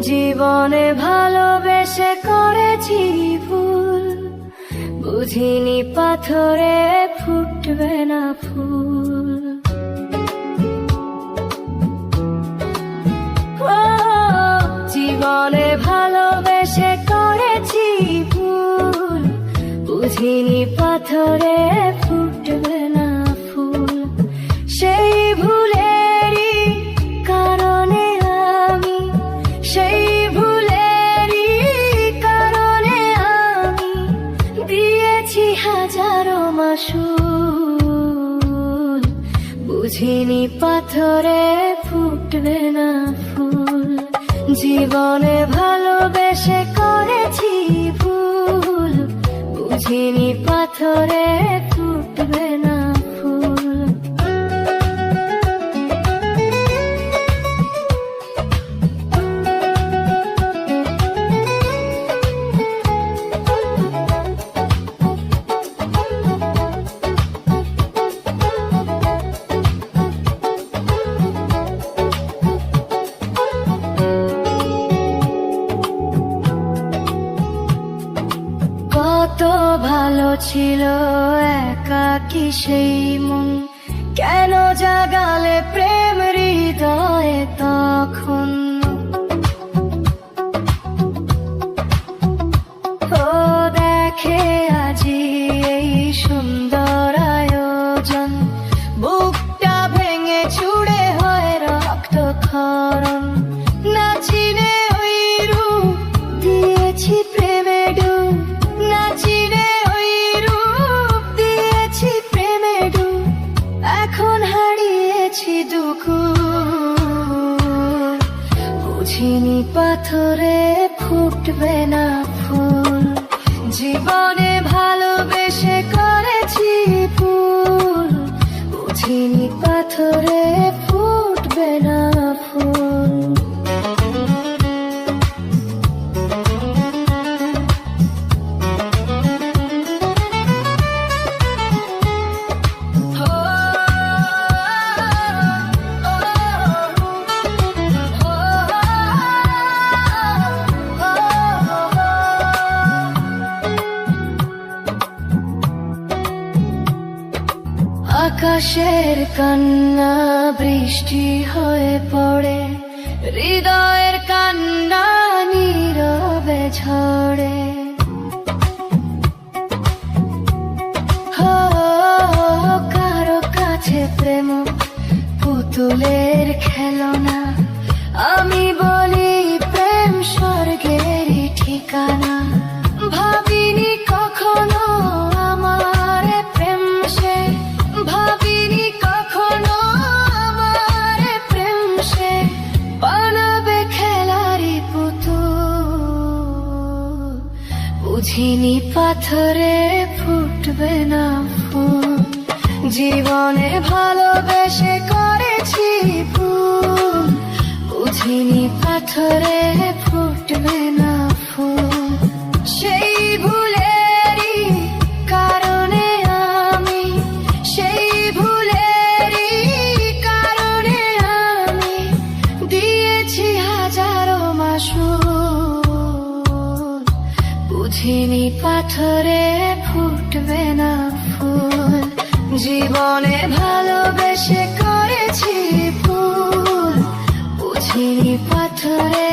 জীবনে ভালোবেসে করেছি ভুল, বুঝিনি পাথরে ফুটবে না ফুল। জীবনে ভালোবেসে করেছি ভুল, বুঝিনি পাথরে ফুটবে না ফুল। সেই ভুলেরই কারণে আমি, সেই ভুলেরই কারণে আমি দিয়েছি হাজারো মাসুল, বুঝিনি পাথরে ফুটবে না ফুল। জীবনে ভালোবেসে করেছি ভুল, বুঝিনি পাথরে ফুটবে না ফুল। কত ভালো ছিল একাকী সেই মন, কেন জাগালে প্রেম হৃদয়ে তখন। ও দেখে আজি এই সুন্দর আয়োজন, বুকটা ভেঙে ছুড়ে হয় রক্তক্ষরণ। নাচিনে ওই রূপ দিয়েছি প্রেমে ডুব, নাচিনে ওই রূপ দিয়েছি প্রেমে ডুব। এখন হারিয়েছি দুকুল, বুঝিনি পাথরে ফুটবে না ফুল। জীবনে ভালোবেসে করেছি ভুল, বুঝিনি পাথরে ফুটবে না ফুল। আকাশের কান্না বৃষ্টি হয়ে পড়ে, হৃদয়ের কান্না নীরবে ঝরে। কারো কাছে প্রেম পুতুলের খেলনা, আমি বলি প্রেম স্বর্গেরই ঠিকানা। ভাবিনি কখনো আমার প্রেম সে, ভাবিনি কখনো আমার প্রেম সে বানাবে খেলারি পুতুল, বুঝিনি পাথরে ফুটবে না ফুল। জীবনে ভালোবেসে করেছি ভুল, বুঝিনি পাথরে ফুটবে না ফুল। সেই ভুলেরই কারণে আমি, সেই ভুলেরই কারণে আমি দিয়েছি হাজারো মাসুল, বুঝিনি পাথরে ফুটবে না ফুল। জীবনে ভালোবেসে করেছি ভুল, বুঝিনি পাথরে